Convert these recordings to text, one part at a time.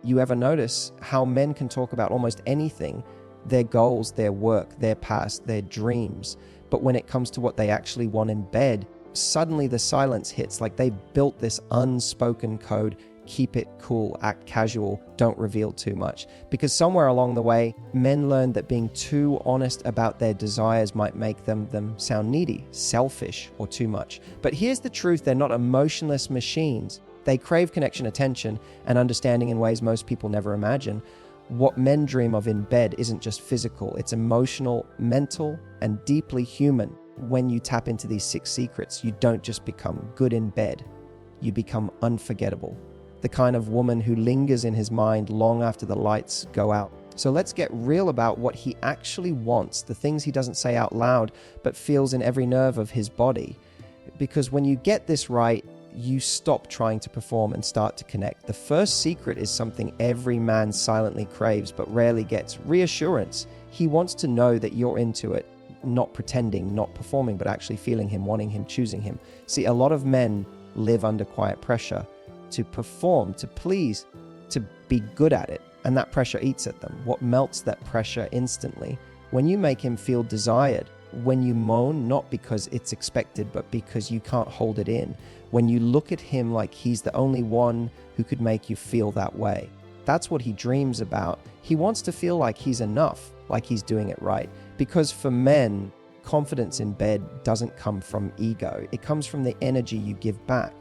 You ever notice how men can talk about almost anything, their goals, their work, their past, their dreams, but when it comes to what they actually want in bed, suddenly the silence hits, like they've built this unspoken code: keep it cool, act casual, don't reveal too much. Because somewhere along the way, men learned that being too honest about their desires might make them sound needy, selfish, or too much. But here's the truth: they're not emotionless machines. They crave connection, attention, and understanding in ways most people never imagine. What men dream of in bed isn't just physical, it's emotional, mental, and deeply human. When you tap into these 6 secrets, you don't just become good in bed, you become unforgettable. The kind of woman who lingers in his mind long after the lights go out. So let's get real about what he actually wants, the things he doesn't say out loud, but feels in every nerve of his body. Because when you get this right, you stop trying to perform and start to connect. The first secret is something every man silently craves, but rarely gets: reassurance. He wants to know that you're into it, not pretending, not performing, but actually feeling him, wanting him, choosing him. See, a lot of men live under quiet pressure to perform, to please, to be good at it, and that pressure eats at them. What melts that pressure instantly? When you make him feel desired, when you moan, not because it's expected, but because you can't hold it in. When you look at him like he's the only one who could make you feel that way. That's what he dreams about. He wants to feel like he's enough, like he's doing it right. Because for men, confidence in bed doesn't come from ego. It comes from the energy you give back.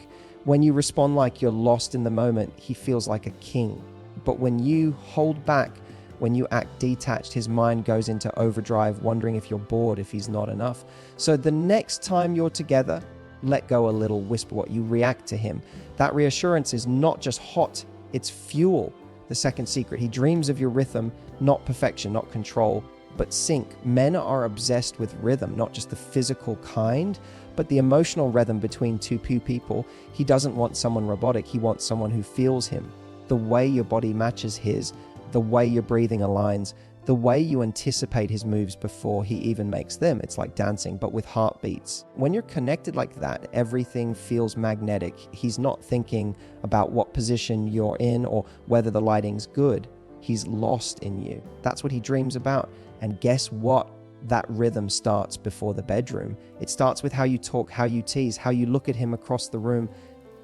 When you respond like you're lost in the moment, he feels like a king. But when you hold back, when you act detached, his mind goes into overdrive, wondering if you're bored, if he's not enough. So the next time you're together, let go a little, whisper what you react to him. That reassurance is not just hot, it's fuel. The second secret: he dreams of your rhythm, not perfection, not control, but sync. Men are obsessed with rhythm, not just the physical kind, but the emotional rhythm between two people. He doesn't want someone robotic, he wants someone who feels him. The way your body matches his, the way your breathing aligns, the way you anticipate his moves before he even makes them. It's like dancing, but with heartbeats. When you're connected like that, everything feels magnetic. He's not thinking about what position you're in or whether the lighting's good. He's lost in you. That's what he dreams about. And guess what? That rhythm starts before the bedroom. It starts with how you talk, how you tease, how you look at him across the room.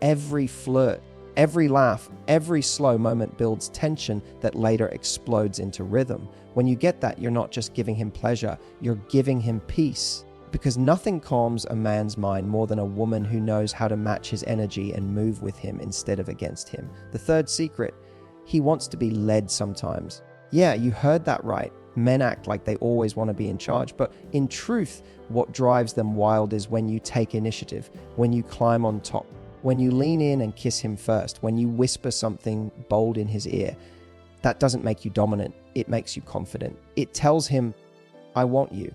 Every flirt, every laugh, every slow moment builds tension that later explodes into rhythm. When you get that, you're not just giving him pleasure, you're giving him peace. Because nothing calms a man's mind more than a woman who knows how to match his energy and move with him instead of against him. The third secret: he wants to be led sometimes. Yeah, you heard that right. Men act like they always want to be in charge, but in truth, what drives them wild is when you take initiative, when you climb on top, when you lean in and kiss him first, when you whisper something bold in his ear. That doesn't make you dominant, it makes you confident. It tells him, I want you.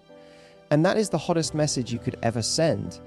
And that is the hottest message you could ever send.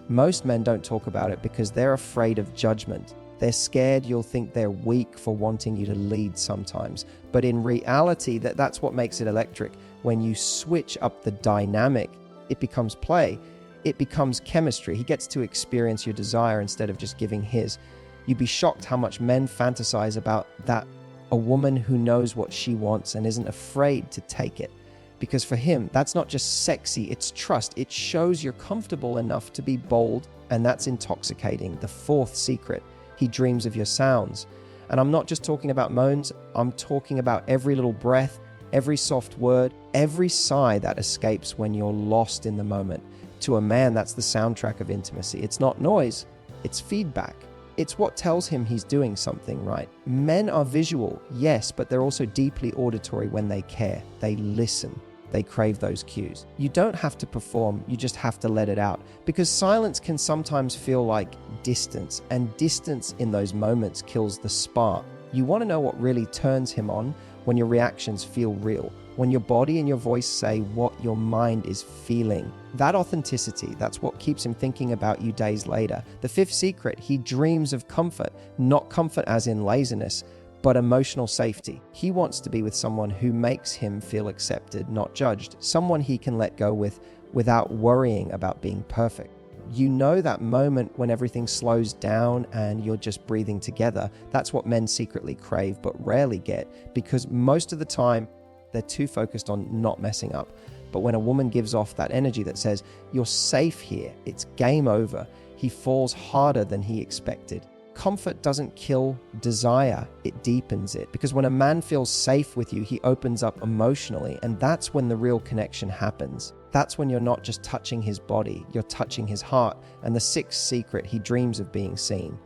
Most men don't talk about it because they're afraid of judgment. They're scared you'll think they're weak for wanting you to lead sometimes. But in reality, that's what makes it electric. When you switch up the dynamic, it becomes play. It becomes chemistry. He gets to experience your desire instead of just giving his. You'd be shocked how much men fantasize about that. A woman who knows what she wants and isn't afraid to take it. Because for him, that's not just sexy, it's trust. It shows you're comfortable enough to be bold, and that's intoxicating. The fourth secret: he dreams of your sounds. And I'm not just talking about moans, I'm talking about every little breath, every soft word, every sigh that escapes when you're lost in the moment. To a man, that's the soundtrack of intimacy. It's not noise, it's feedback. It's what tells him he's doing something right. Men are visual, yes, but they're also deeply auditory when they care. They listen. They crave those cues. You don't have to perform, you just have to let it out. Because silence can sometimes feel like distance, and distance in those moments kills the spark. You want to know what really turns him on? When your reactions feel real. When your body and your voice say what your mind is feeling. That authenticity, that's what keeps him thinking about you days later. The fifth secret: he dreams of comfort. Not comfort as in laziness, but emotional safety. He wants to be with someone who makes him feel accepted, not judged. Someone he can let go with without worrying about being perfect. You know that moment when everything slows down and you're just breathing together. That's what men secretly crave but rarely get, because most of the time they're too focused on not messing up. But when a woman gives off that energy that says, you're safe here, it's game over, he falls harder than he expected. Comfort doesn't kill desire, it deepens it. Because when a man feels safe with you, he opens up emotionally, and that's when the real connection happens. That's when you're not just touching his body, you're touching his heart. And the sixth secret, he dreams of being seen.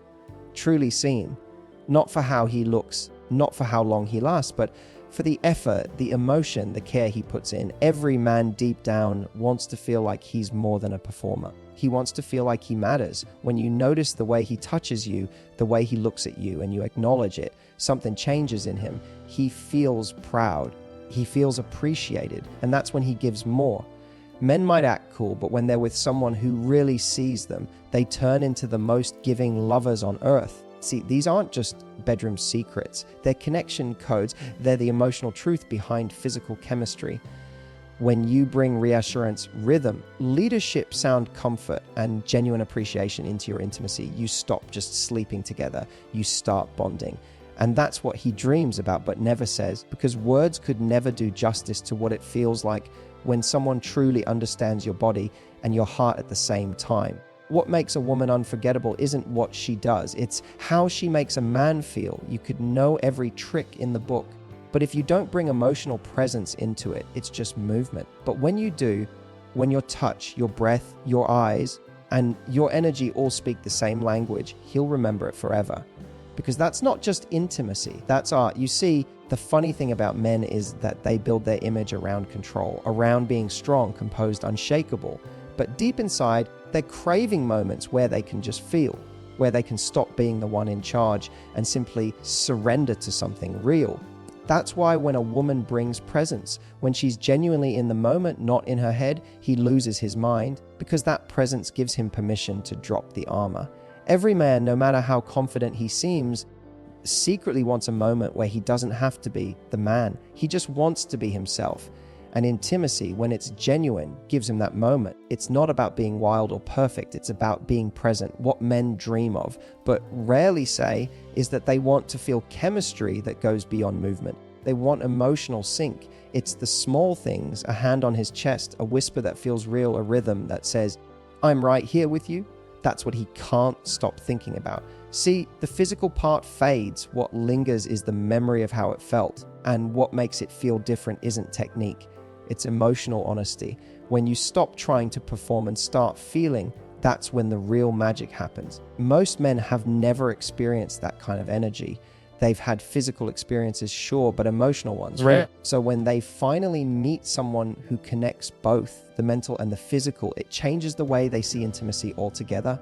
Truly seen. Not for how he looks, not for how long he lasts, but for the effort, the emotion, the care he puts in. Every man deep down wants to feel like he's more than a performer. He wants to feel like he matters. When you notice the way he touches you, the way he looks at you, and you acknowledge it, something changes in him. He feels proud. He feels appreciated. And that's when he gives more. Men might act cool, but when they're with someone who really sees them, they turn into the most giving lovers on earth. See, these aren't just bedroom secrets. They're connection codes. They're the emotional truth behind physical chemistry. When you bring reassurance, rhythm, leadership, sound, comfort, and genuine appreciation into your intimacy, you stop just sleeping together. You start bonding. And that's what he dreams about but never says, because words could never do justice to what it feels like when someone truly understands your body and your heart at the same time. What makes a woman unforgettable isn't what she does, it's how she makes a man feel. You could know every trick in the book, but if you don't bring emotional presence into it, it's just movement. But when you do, when your touch, your breath, your eyes, and your energy all speak the same language, he'll remember it forever. Because that's not just intimacy, that's art. You see, the funny thing about men is that they build their image around control, around being strong, composed, unshakable. But deep inside, they're craving moments where they can just feel, where they can stop being the one in charge and simply surrender to something real. That's why when a woman brings presence, when she's genuinely in the moment, not in her head, he loses his mind, because that presence gives him permission to drop the armor. Every man, no matter how confident he seems, secretly wants a moment where he doesn't have to be the man. He just wants to be himself. And intimacy, when it's genuine, gives him that moment. It's not about being wild or perfect. It's about being present. What men dream of, but rarely say, is that they want to feel chemistry that goes beyond movement. They want emotional sync. It's the small things, a hand on his chest, a whisper that feels real, a rhythm that says, I'm right here with you. That's what he can't stop thinking about. See, the physical part fades. What lingers is the memory of how it felt. And what makes it feel different isn't technique. It's emotional honesty. When you stop trying to perform and start feeling, that's when the real magic happens. Most men have never experienced that kind of energy. They've had physical experiences, sure, but emotional ones. Right. So when they finally meet someone who connects both the mental and the physical, it changes the way they see intimacy altogether.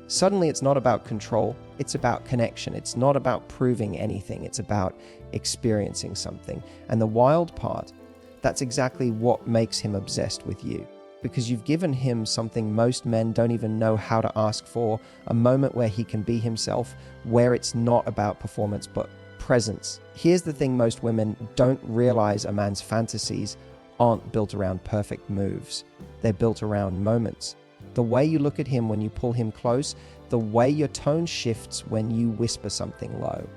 Suddenly, it's not about control. It's about connection. It's not about proving anything. It's about experiencing something. And the wild part, that's exactly what makes him obsessed with you. Because you've given him something most men don't even know how to ask for, a moment where he can be himself, where it's not about performance, but presence. Here's the thing most women don't realize: a man's fantasies aren't built around perfect moves. They're built around moments. The way you look at him when you pull him close, the way your tone shifts when you whisper something low,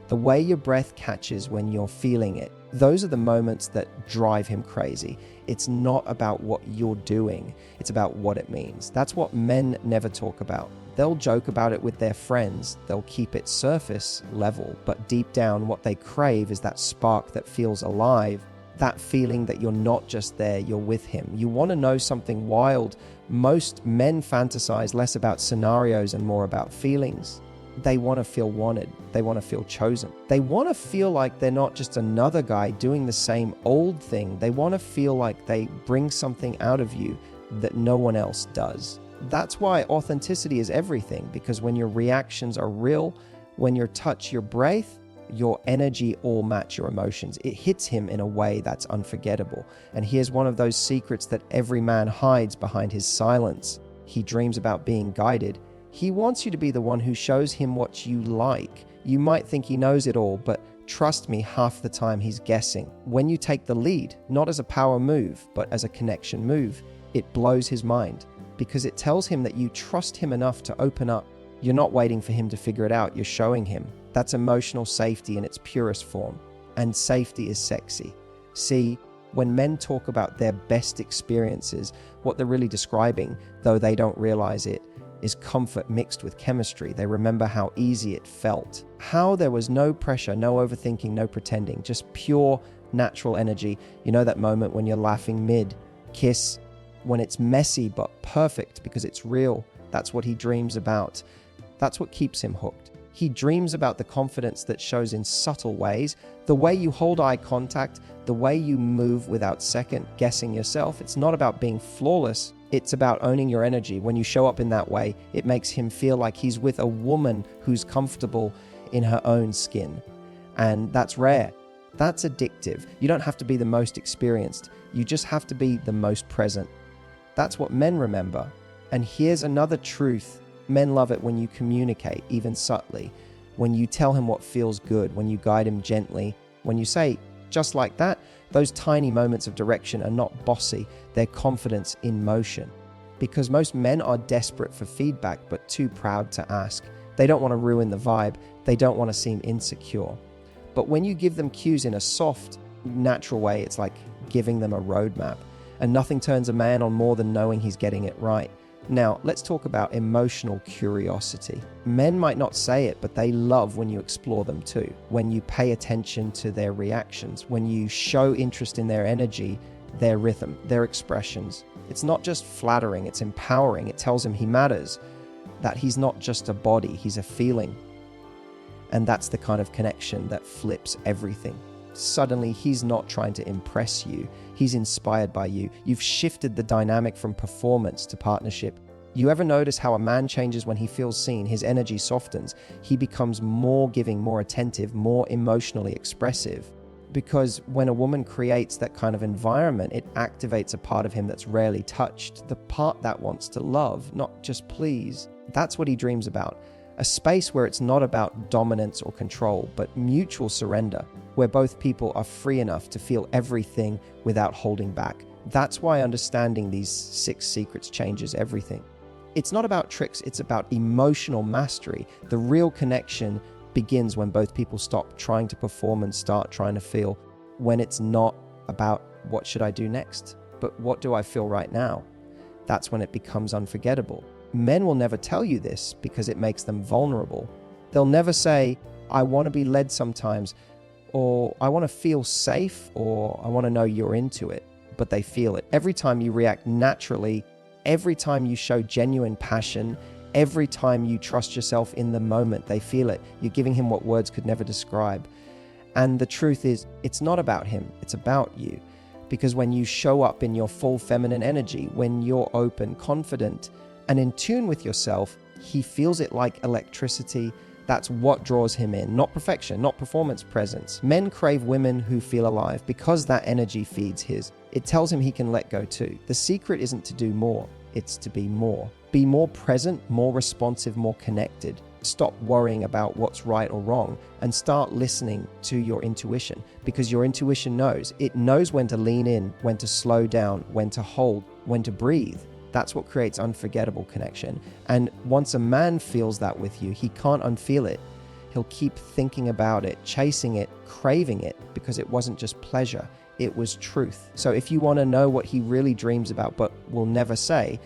the way your breath catches when you're feeling it. Those are the moments that drive him crazy. It's not about what you're doing, it's about what it means. That's what men never talk about. They'll joke about it with their friends, they'll keep it surface level, but deep down what they crave is that spark that feels alive, that feeling that you're not just there, you're with him. You want to know something wild. Most men fantasize less about scenarios and more about feelings. They want to feel wanted. They want to feel chosen. They want to feel like they're not just another guy doing the same old thing. They want to feel like they bring something out of you that no one else does. That's why authenticity is everything, because when your reactions are real, when your touch, your breath, your energy all match your emotions, it hits him in a way that's unforgettable. And here's one of those secrets that every man hides behind his silence. He dreams about being guided. He wants you to be the one who shows him what you like. You might think he knows it all, but trust me, half the time he's guessing. When you take the lead, not as a power move, but as a connection move, it blows his mind. because it tells him that you trust him enough to open up. You're not waiting for him to figure it out, you're showing him. That's emotional safety in its purest form. And safety is sexy. See, when men talk about their best experiences, what they're really describing, though they don't realize it, is comfort mixed with chemistry. They remember how easy it felt, how there was no pressure, no overthinking, no pretending, just pure natural energy. You know that moment when you're laughing mid-kiss, when it's messy but perfect because it's real. That's what he dreams about. That's what keeps him hooked. He dreams about the confidence that shows in subtle ways, the way you hold eye contact, the way you move without second guessing yourself. It's not about being flawless. It's about owning your energy. When you show up in that way, it makes him feel like he's with a woman who's comfortable in her own skin. And that's rare. That's addictive. You don't have to be the most experienced. You just have to be the most present. That's what men remember. And here's another truth. Men love it when you communicate, even subtly, when you tell him what feels good, when you guide him gently, when you say, just like that. Those tiny moments of direction are not bossy, they're confidence in motion. Because most men are desperate for feedback, but too proud to ask. They don't want to ruin the vibe, they don't want to seem insecure. But when you give them cues in a soft, natural way, it's like giving them a roadmap. And nothing turns a man on more than knowing he's getting it right. Now, let's talk about emotional curiosity. Men might not say it, but they love when you explore them too. When you pay attention to their reactions, when you show interest in their energy, their rhythm, their expressions. It's not just flattering, it's empowering. It tells him he matters, that he's not just a body, he's a feeling. And that's the kind of connection that flips everything. Suddenly, he's not trying to impress you. He's inspired by you. You've shifted the dynamic from performance to partnership. You ever notice how a man changes when he feels seen? His energy softens. He becomes more giving, more attentive, more emotionally expressive. Because when a woman creates that kind of environment, it activates a part of him that's rarely touched. The part that wants to love, not just please. That's what he dreams about. A space where it's not about dominance or control, but mutual surrender, where both people are free enough to feel everything without holding back. That's why understanding these 6 secrets changes everything. It's not about tricks, it's about emotional mastery. The real connection begins when both people stop trying to perform and start trying to feel. When it's not about what should I do next, but what do I feel right now? That's when it becomes unforgettable. Men will never tell you this because it makes them vulnerable. They'll never say, I want to be led sometimes, or I want to feel safe, or I want to know you're into it. But they feel it. Every time you react naturally, every time you show genuine passion, every time you trust yourself in the moment, they feel it. You're giving him what words could never describe. And the truth is, it's not about him, it's about you. Because when you show up in your full feminine energy, when you're open, confident, and in tune with yourself, he feels it like electricity. That's what draws him in. Not perfection, not performance, presence. Men crave women who feel alive because that energy feeds his. It tells him he can let go too. The secret isn't to do more, it's to be more. Be more present, more responsive, more connected. Stop worrying about what's right or wrong and start listening to your intuition, because your intuition knows. It knows when to lean in, when to slow down, when to hold, when to breathe. That's what creates unforgettable connection. And once a man feels that with you, he can't unfeel it. He'll keep thinking about it, chasing it, craving it, because it wasn't just pleasure, it was truth. So if you want to know what he really dreams about but will never say,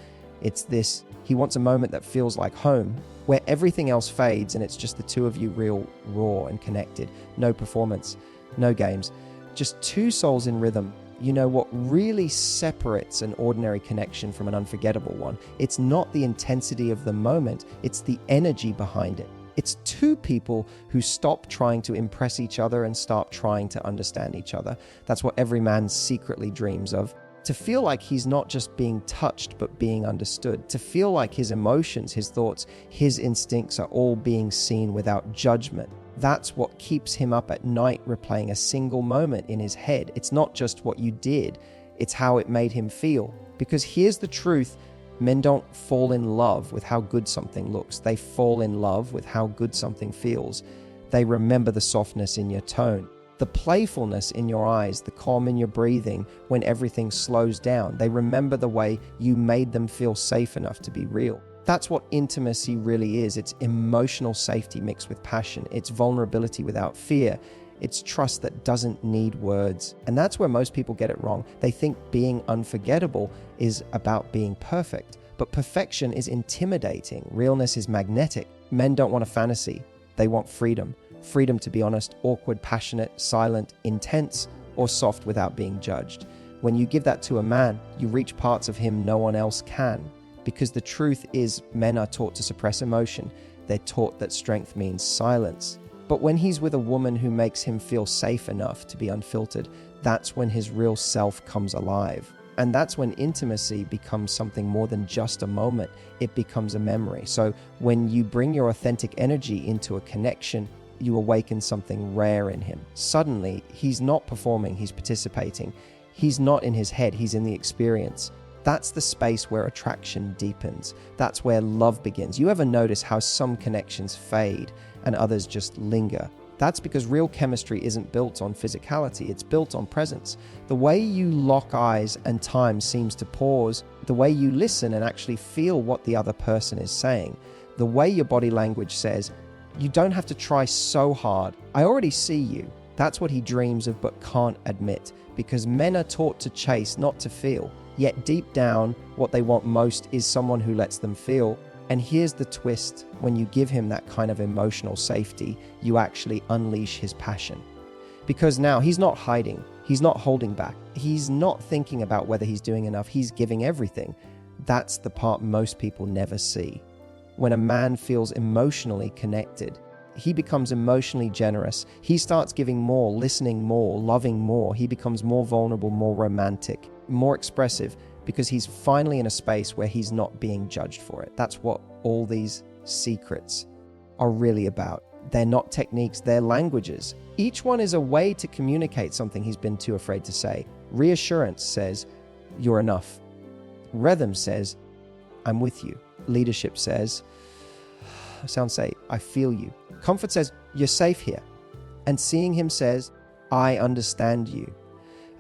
it's this. He wants a moment that feels like home, where everything else fades and it's just the two of you, real, raw and connected. No performance, no games, just two souls in rhythm. You know what really separates an ordinary connection from an unforgettable one? It's not the intensity of the moment, it's the energy behind it. It's two people who stop trying to impress each other and start trying to understand each other. That's what every man secretly dreams of. To feel like he's not just being touched, but being understood. To feel like his emotions, his thoughts, his instincts are all being seen without judgment. That's what keeps him up at night replaying a single moment in his head. It's not just what you did, it's how it made him feel. Because here's the truth, men don't fall in love with how good something looks. They fall in love with how good something feels. They remember the softness in your tone. The playfulness in your eyes, the calm in your breathing when everything slows down. They remember the way you made them feel safe enough to be real. That's what intimacy really is. It's emotional safety mixed with passion. It's vulnerability without fear. It's trust that doesn't need words. And that's where most people get it wrong. They think being unforgettable is about being perfect. But perfection is intimidating. Realness is magnetic. Men don't want a fantasy. They want freedom. Freedom to be honest, awkward, passionate, silent, intense, or soft without being judged. When you give that to a man, you reach parts of him no one else can. Because the truth is, men are taught to suppress emotion. They're taught that strength means silence. But when he's with a woman who makes him feel safe enough to be unfiltered, that's when his real self comes alive. And that's when intimacy becomes something more than just a moment. It becomes a memory. So when you bring your authentic energy into a connection, you awaken something rare in him. Suddenly, he's not performing, he's participating. He's not in his head, he's in the experience. That's the space where attraction deepens. That's where love begins. You ever notice how some connections fade and others just linger? That's because real chemistry isn't built on physicality, it's built on presence. The way you lock eyes and time seems to pause, the way you listen and actually feel what the other person is saying, the way your body language says, you don't have to try so hard. I already see you. That's what he dreams of but can't admit, because men are taught to chase, not to feel. Yet deep down, what they want most is someone who lets them feel. And here's the twist. When you give him that kind of emotional safety, you actually unleash his passion. Because now he's not hiding. He's not holding back. He's not thinking about whether he's doing enough. He's giving everything. That's the part most people never see. When a man feels emotionally connected, he becomes emotionally generous. He starts giving more, listening more, loving more. He becomes more vulnerable, more romantic, more expressive, because he's finally in a space where he's not being judged for it. That's what all these secrets are really about. They're not techniques, they're languages. Each one is a way to communicate something he's been too afraid to say. Reassurance says, you're enough. Rhythm says, I'm with you. Leadership says, sounds say, I feel you. Comfort says, you're safe here. And seeing him says, I understand you.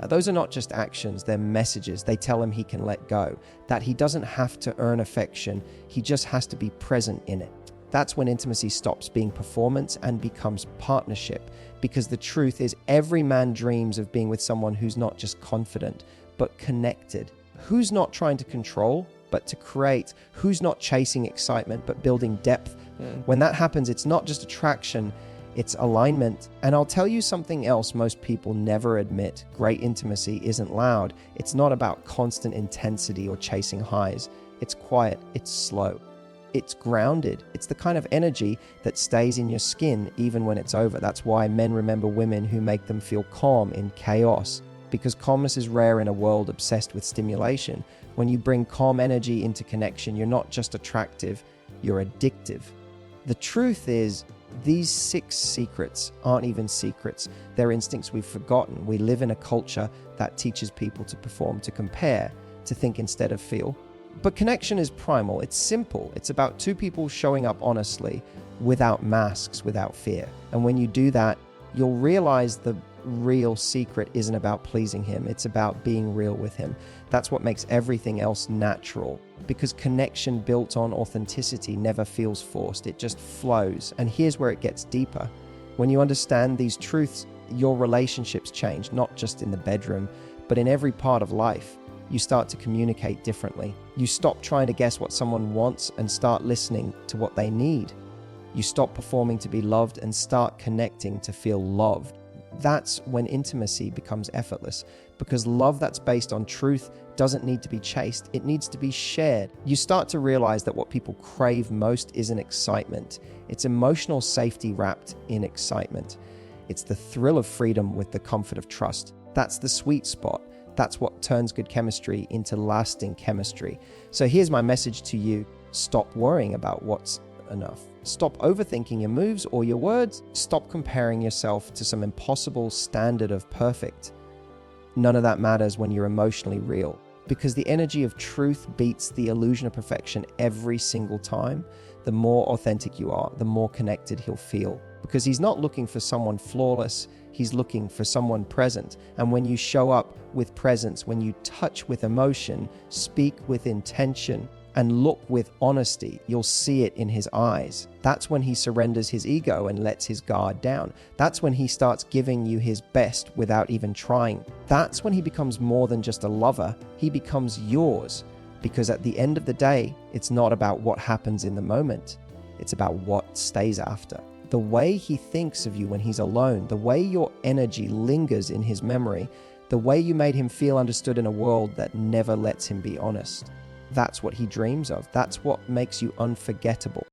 Those are not just actions, they're messages. They tell him he can let go, that he doesn't have to earn affection, he just has to be present in it. That's when intimacy stops being performance and becomes partnership, because the truth is every man dreams of being with someone who's not just confident, but connected. Who's not trying to control, but to create. Who's not chasing excitement, but building depth. When that happens, it's not just attraction, it's alignment. And I'll tell you something else most people never admit. Great intimacy isn't loud. It's not about constant intensity or chasing highs. It's quiet, it's slow, it's grounded. It's the kind of energy that stays in your skin even when it's over. That's why men remember women who make them feel calm in chaos, because calmness is rare in a world obsessed with stimulation. When you bring calm energy into connection, you're not just attractive, you're addictive. The truth is, these 6 secrets aren't even secrets. They're instincts we've forgotten. We live in a culture that teaches people to perform, to compare, to think instead of feel. But connection is primal. It's simple. It's about 2 people showing up honestly, without masks, without fear. And when you do that, you'll realize the real secret isn't about pleasing him. It's about being real with him. That's what makes everything else natural, because connection built on authenticity never feels forced. It just flows. And here's where it gets deeper. When you understand these truths, your relationships change, not just in the bedroom, but in every part of life. You start to communicate differently. You stop trying to guess what someone wants and start listening to what they need. You stop performing to be loved and start connecting to feel loved. That's when intimacy becomes effortless, because love that's based on truth doesn't need to be chased, it needs to be shared. You start to realize that what people crave most isn't excitement. It's emotional safety wrapped in excitement. It's the thrill of freedom with the comfort of trust. That's the sweet spot. That's what turns good chemistry into lasting chemistry. So here's my message to you. Stop worrying about what's enough. Stop overthinking your moves or your words. Stop comparing yourself to some impossible standard of perfect. None of that matters when you're emotionally real, because the energy of truth beats the illusion of perfection every single time. The more authentic you are, the more connected he'll feel, because he's not looking for someone flawless. He's looking for someone present. And when you show up with presence, when you touch with emotion, speak with intention, and look with honesty, you'll see it in his eyes. That's when he surrenders his ego and lets his guard down. That's when he starts giving you his best without even trying. That's when he becomes more than just a lover. He becomes yours. Because at the end of the day, it's not about what happens in the moment. It's about what stays after. The way he thinks of you when he's alone, the way your energy lingers in his memory, the way you made him feel understood in a world that never lets him be honest. That's what he dreams of. That's what makes you unforgettable.